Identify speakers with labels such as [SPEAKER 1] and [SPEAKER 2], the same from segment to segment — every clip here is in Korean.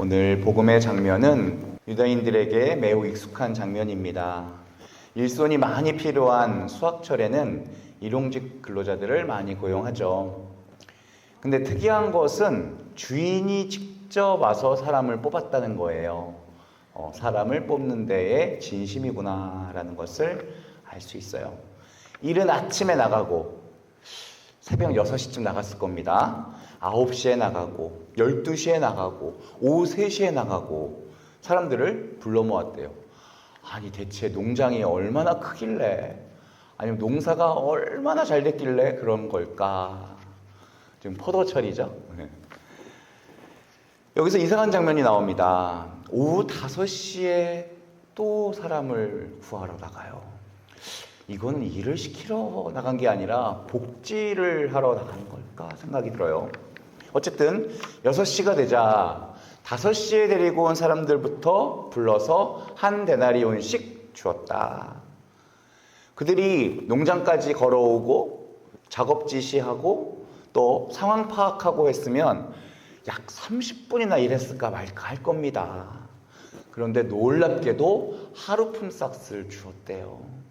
[SPEAKER 1] 오늘 복음의 장면은 유다인들에게 매우 익숙한 장면입니다. 일손이 많이 필요한 수확철에는 일용직 근로자들을 많이 고용하죠. 근데 특이한 것은 주인이 직접 와서 사람을 뽑았다는 거예요. 사람을 뽑는 데에 진심이구나라는 것을 알 수 있어요. 이른 아침에 나가고 새벽 6시쯤 나갔을 겁니다. 9시에 나가고 12시에 나가고 오후 3시에 나가고 사람들을 불러 모았대요. 아니 대체 농장이 얼마나 크길래, 아니면 농사가 얼마나 잘 됐길래 그런 걸까? 지금 포도철이죠. 여기서 이상한 장면이 나옵니다. 오후 5시에 또 사람을 구하러 나가요. 이건 일을 시키러 나간 게 아니라 복지를 하러 나가는 걸까 생각이 들어요. 어쨌든 6시가 되자 5시에 데리고 온 사람들부터 불러서 한 데나리온씩 주었다. 그들이 농장까지 걸어오고 작업 지시하고 또 상황 파악하고 했으면 약 30분이나 일했을까 말까 할 겁니다. 그런데 놀랍게도 하루 품삯을 주었대요.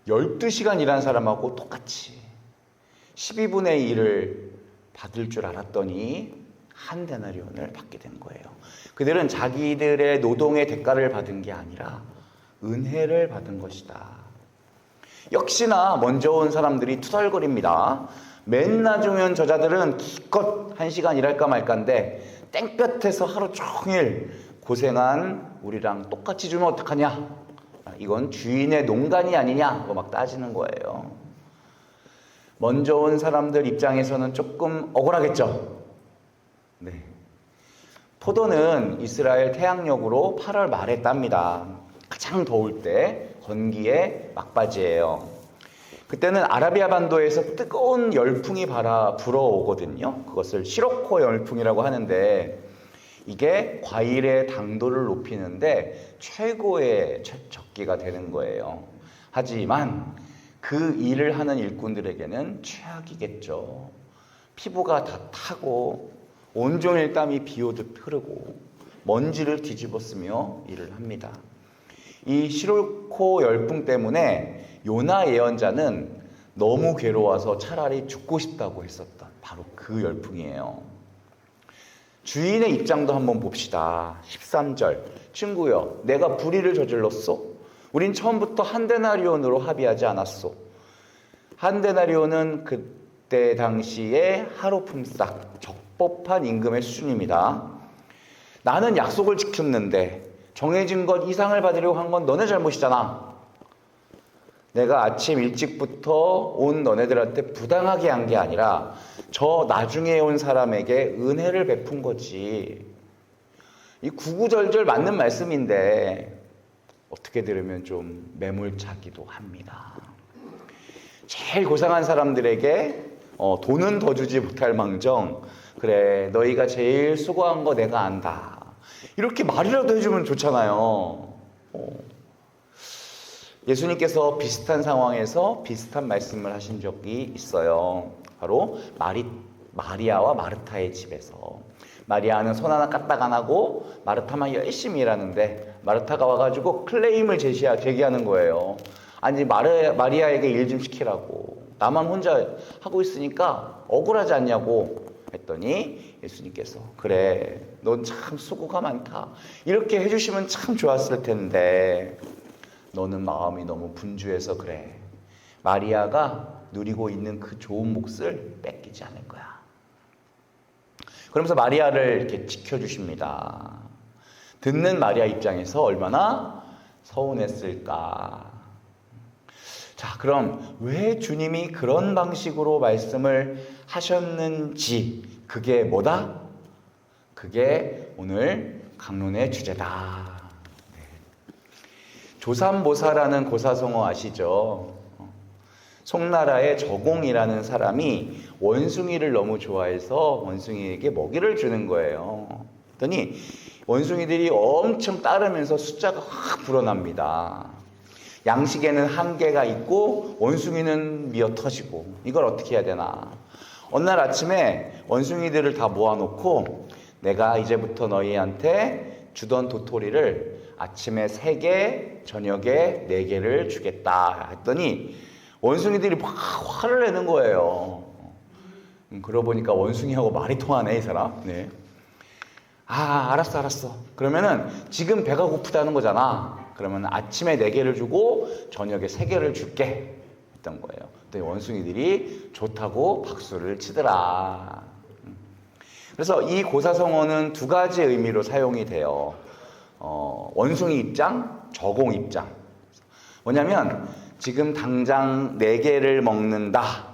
[SPEAKER 1] 12시간 일한 사람하고 똑같이 12분의 1을 받을 줄 알았더니 한 데나리온을 받게 된 거예요. 그들은 자기들의 노동의 대가를 받은 게 아니라 은혜를 받은 것이다. 역시나 먼저 온 사람들이 투덜거립니다. 맨 나중에 온 저자들은 기껏 1시간 일할까 말까인데 땡볕에서 하루 종일 고생한 우리랑 똑같이 주면 어떡하냐? 이건 주인의 농간이 아니냐? 하고 막 따지는 거예요. 먼저 온 사람들 입장에서는 조금 억울하겠죠? 네. 포도는 이스라엘 태양력으로 8월 말에 땁니다. 가장 더울 때 건기의 막바지예요. 그때는 아라비아 반도에서 뜨거운 열풍이 불어오거든요. 그것을 시로코 열풍이라고 하는데 이게 과일의 당도를 높이는데 최고의 적기가 되는 거예요. 하지만 그 일을 하는 일꾼들에게는 최악이겠죠. 피부가 다 타고 온종일 땀이 비 오듯 흐르고 먼지를 뒤집어 쓰며 일을 합니다. 이 시로코 열풍 때문에 요나 예언자는 너무 괴로워서 차라리 죽고 싶다고 했었던 바로 그 열풍이에요. 주인의 입장도 한번 봅시다. 13절. 친구여, 내가 불의를 저질렀소? 우린 처음부터 한 데나리온으로 합의하지 않았소. 한 데나리온은 그때 당시에 하루 품삯, 적법한 임금의 수준입니다. 나는 약속을 지켰는데 정해진 것 이상을 받으려고 한 건 너네 잘못이잖아. 내가 아침 일찍부터 온 너네들한테 부당하게 한 게 아니라 저 나중에 온 사람에게 은혜를 베푼 거지. 이 구구절절 맞는 말씀인데 어떻게 들으면 좀 매몰차기도 합니다. 제일 고상한 사람들에게 돈은 더 주지 못할 망정, 그래 너희가 제일 수고한 거 내가 안다. 이렇게 말이라도 해주면 좋잖아요. 예수님께서 비슷한 상황에서 비슷한 말씀을 하신 적이 있어요. 바로 마리아와 마르타의 집에서. 마리아는 손 하나 까딱 안 하고 마르타만 열심히 일하는데 마르타가 와가지고 클레임을 제기하는 거예요. 아니 마리아에게 일 좀 시키라고. 나만 혼자 하고 있으니까 억울하지 않냐고 했더니 예수님께서 그래 넌 참 수고가 많다. 이렇게 해주시면 참 좋았을 텐데 너는 마음이 너무 분주해서 그래. 마리아가 누리고 있는 그 좋은 몫을 뺏기지 않을 거야. 그러면서 마리아를 이렇게 지켜주십니다. 듣는 마리아 입장에서 얼마나 서운했을까. 자, 그럼 왜 주님이 그런 방식으로 말씀을 하셨는지, 그게 뭐다? 그게 오늘 강론의 주제다. 조삼모사라는 고사성어 아시죠? 송나라의 저공이라는 사람이 원숭이를 너무 좋아해서 원숭이에게 먹이를 주는 거예요. 그랬더니 원숭이들이 엄청 따르면서 숫자가 확 불어납니다. 양식에는 한계가 있고 원숭이는 미어 터지고 이걸 어떻게 해야 되나. 어느 날 아침에 원숭이들을 다 모아놓고 내가 이제부터 너희한테 주던 도토리를 아침에 3개, 저녁에 4개를 주겠다 했더니 원숭이들이 막 화를 내는 거예요. 그러고 보니까 원숭이하고 말이 통하네, 이 사람. 네. 알았어. 그러면은 지금 배가 고프다는 거잖아. 그러면 아침에 4개를 주고 저녁에 3개를 줄게 했던 거예요. 그랬더니 원숭이들이 좋다고 박수를 치더라. 그래서 이 고사성어는 2가지 의미로 사용이 돼요. 원숭이 입장, 저공 입장. 뭐냐면 지금 당장 4개를 먹는다.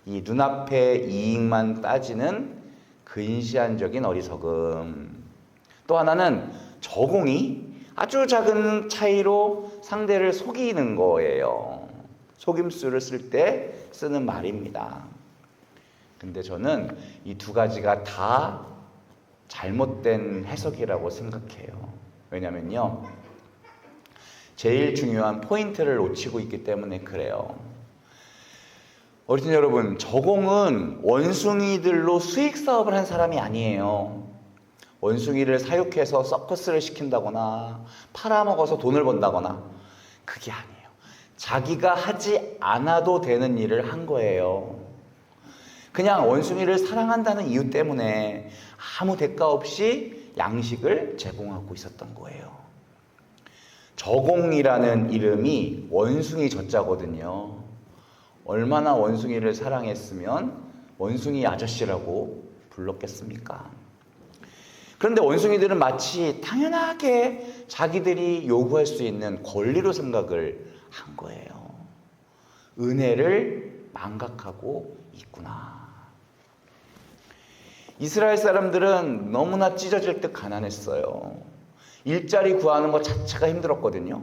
[SPEAKER 1] 이 눈앞의 이익만 따지는 근시안적인 어리석음. 또 하나는 저공이 아주 작은 차이로 상대를 속이는 거예요. 속임수를 쓸 때 쓰는 말입니다. 근데 저는 이 2가지가 다 잘못된 해석이라고 생각해요. 왜냐면요, 제일 중요한 포인트를 놓치고 있기 때문에 그래요. 어르신 여러분, 저공은 원숭이들로 수익 사업을 한 사람이 아니에요. 원숭이를 사육해서 서커스를 시킨다거나 팔아먹어서 돈을 번다거나 그게 아니에요. 자기가 하지 않아도 되는 일을 한 거예요. 그냥 원숭이를 사랑한다는 이유 때문에 아무 대가 없이 양식을 제공하고 있었던 거예요. 저공이라는 이름이 원숭이 저자거든요. 얼마나 원숭이를 사랑했으면 원숭이 아저씨라고 불렀겠습니까? 그런데 원숭이들은 마치 당연하게 자기들이 요구할 수 있는 권리로 생각을 한 거예요. 은혜를 망각하고 있구나. 이스라엘 사람들은 너무나 찢어질 듯 가난했어요. 일자리 구하는 것 자체가 힘들었거든요.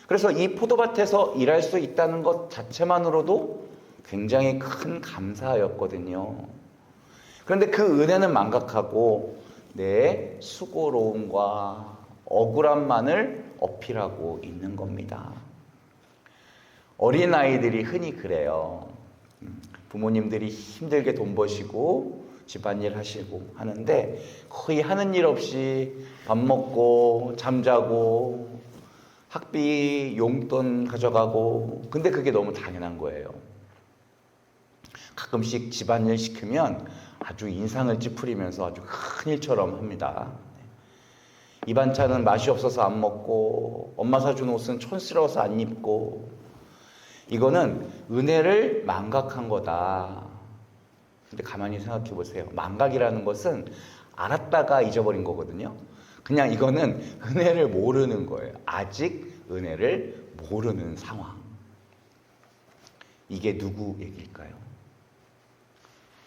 [SPEAKER 1] 그래서 이 포도밭에서 일할 수 있다는 것 자체만으로도 굉장히 큰 감사였거든요. 그런데 그 은혜는 망각하고 내 수고로움과 억울함만을 어필하고 있는 겁니다. 어린아이들이 흔히 그래요. 부모님들이 힘들게 돈 버시고 집안일 하시고 하는데 거의 하는 일 없이 밥 먹고 잠자고 학비 용돈 가져가고, 근데 그게 너무 당연한 거예요. 가끔씩 집안일 시키면 아주 인상을 찌푸리면서 아주 큰 일처럼 합니다. 이 반찬은 맛이 없어서 안 먹고, 엄마 사준 옷은 촌스러워서 안 입고, 이거는 은혜를 망각한 거다. 근데 가만히 생각해 보세요. 망각이라는 것은 알았다가 잊어버린 거거든요. 그냥 이거는 은혜를 모르는 거예요. 아직 은혜를 모르는 상황. 이게 누구 얘기일까요?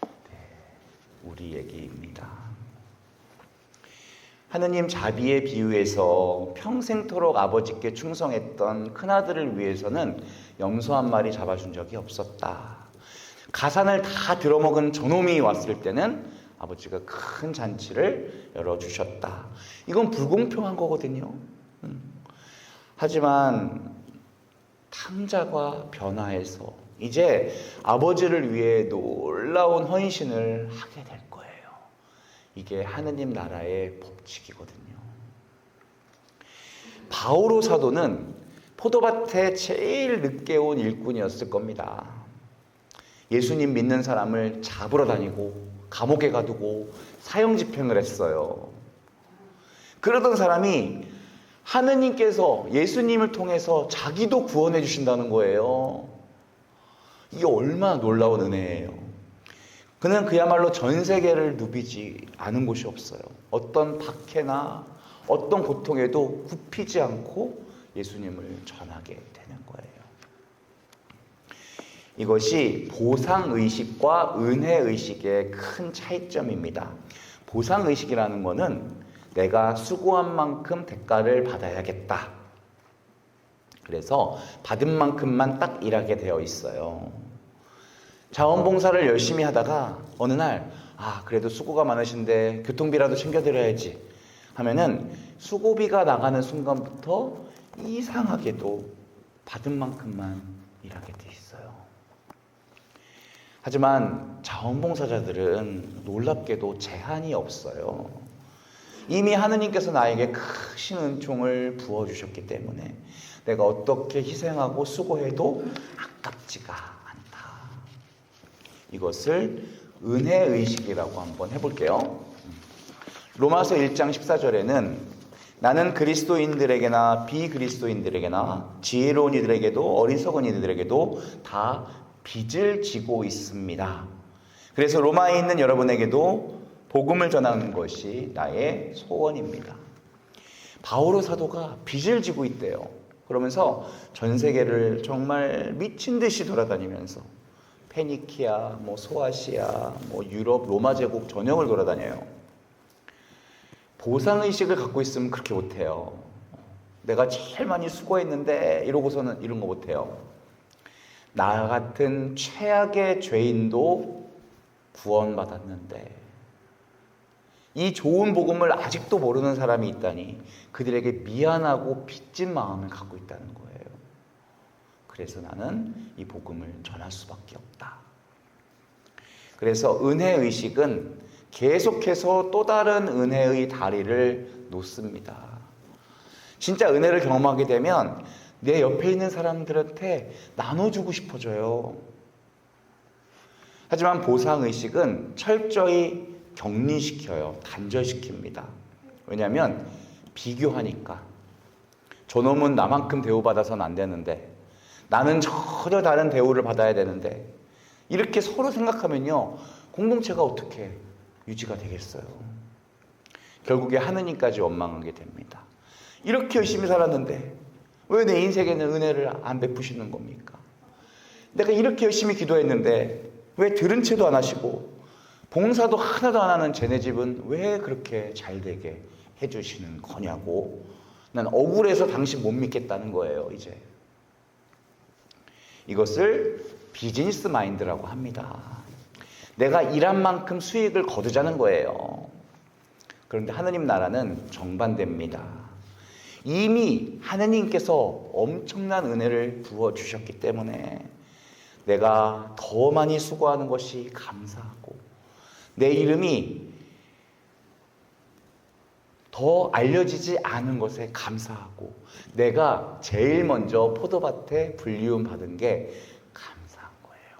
[SPEAKER 1] 네, 우리 얘기입니다. 하느님 자비의 비유에서 평생토록 아버지께 충성했던 큰아들을 위해서는 염소 한 마리 잡아준 적이 없었다. 가산을 다 들어먹은 저놈이 왔을 때는 아버지가 큰 잔치를 열어주셨다. 이건 불공평한 거거든요. 하지만 탕자가 변화해서 이제 아버지를 위해 놀라운 헌신을 하게 될 거예요. 이게 하느님 나라의 법칙이거든요. 바오로 사도는 포도밭에 제일 늦게 온 일꾼이었을 겁니다. 예수님 믿는 사람을 잡으러 다니고 감옥에 가두고 사형 집행을 했어요. 그러던 사람이 하느님께서 예수님을 통해서 자기도 구원해 주신다는 거예요. 이게 얼마나 놀라운 은혜예요. 그는 그야말로 전 세계를 누비지 않은 곳이 없어요. 어떤 박해나 어떤 고통에도 굽히지 않고 예수님을 전하게 되는 거예요. 이것이 보상의식과 은혜의식의 큰 차이점입니다. 보상의식이라는 것은 내가 수고한 만큼 대가를 받아야겠다. 그래서 받은 만큼만 딱 일하게 되어 있어요. 자원봉사를 열심히 하다가 어느 날 그래도 수고가 많으신데 교통비라도 챙겨드려야지 하면은 수고비가 나가는 순간부터 이상하게도 받은 만큼만 일하게 돼 있어요. 하지만 자원봉사자들은 놀랍게도 제한이 없어요. 이미 하느님께서 나에게 크신 은총을 부어주셨기 때문에 내가 어떻게 희생하고 수고해도 아깝지가 않다. 이것을 은혜의식이라고 한번 해볼게요. 로마서 1장 14절에는 나는 그리스도인들에게나 비그리스도인들에게나 지혜로운 이들에게도 어리석은 이들에게도 다 빚을 지고 있습니다. 그래서 로마에 있는 여러분에게도 복음을 전하는 것이 나의 소원입니다. 바오로 사도가 빚을 지고 있대요. 그러면서 전 세계를 정말 미친 듯이 돌아다니면서 페니키아, 소아시아, 유럽, 로마 제국 전역을 돌아다녀요. 보상의식을 갖고 있으면 그렇게 못해요. 내가 제일 많이 수고했는데 이러고서는 이런 거 못해요. 나 같은 최악의 죄인도 구원받았는데 이 좋은 복음을 아직도 모르는 사람이 있다니 그들에게 미안하고 빚진 마음을 갖고 있다는 거예요. 그래서 나는 이 복음을 전할 수밖에 없다. 그래서 은혜의식은 계속해서 또 다른 은혜의 다리를 놓습니다. 진짜 은혜를 경험하게 되면 내 옆에 있는 사람들한테 나눠주고 싶어져요. 하지만 보상의식은 철저히 격리시켜요. 단절시킵니다. 왜냐하면 비교하니까. 저놈은 나만큼 대우받아서는 안 되는데 나는 전혀 다른 대우를 받아야 되는데 이렇게 서로 생각하면요. 공동체가 어떻게 유지가 되겠어요. 결국에 하느님까지 원망하게 됩니다. 이렇게 열심히 살았는데 왜 내 인생에는 은혜를 안 베푸시는 겁니까? 내가 이렇게 열심히 기도했는데 왜 들은 채도 안 하시고 봉사도 하나도 안 하는 쟤네 집은 왜 그렇게 잘 되게 해주시는 거냐고 난 억울해서 당신 못 믿겠다는 거예요. 이제 이것을 비즈니스 마인드라고 합니다. 내가 일한 만큼 수익을 거두자는 거예요. 그런데 하느님 나라는 정반대입니다. 이미 하느님께서 엄청난 은혜를 부어주셨기 때문에 내가 더 많이 수고하는 것이 감사하고 내 이름이 더 알려지지 않은 것에 감사하고 내가 제일 먼저 포도밭에 불리움 받은 게 감사한 거예요.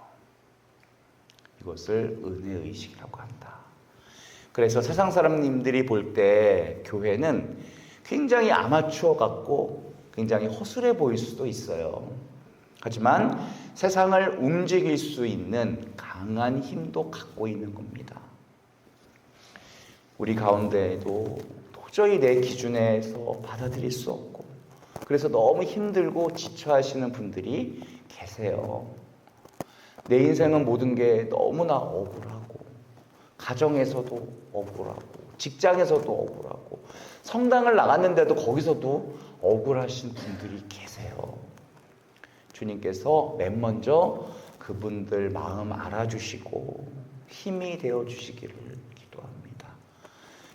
[SPEAKER 1] 이것을 은혜의식이라고 한다. 그래서 세상 사람님들이 볼 때 교회는 굉장히 아마추어 같고 굉장히 허술해 보일 수도 있어요. 하지만 세상을 움직일 수 있는 강한 힘도 갖고 있는 겁니다. 우리 가운데에도 도저히 내 기준에서 받아들일 수 없고 그래서 너무 힘들고 지쳐하시는 분들이 계세요. 내 인생은 모든 게 너무나 억울하고 가정에서도 억울하고 직장에서도 억울하고 성당을 나갔는데도 거기서도 억울하신 분들이 계세요. 주님께서 맨 먼저 그분들 마음 알아주시고 힘이 되어주시기를 기도합니다.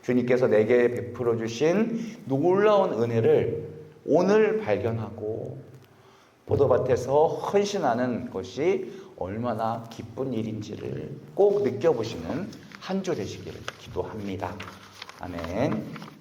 [SPEAKER 1] 주님께서 내게 베풀어 주신 놀라운 은혜를 오늘 발견하고 포도밭에서 헌신하는 것이 얼마나 기쁜 일인지를 꼭 느껴보시는 한 주 되시기를 기도합니다. 아멘.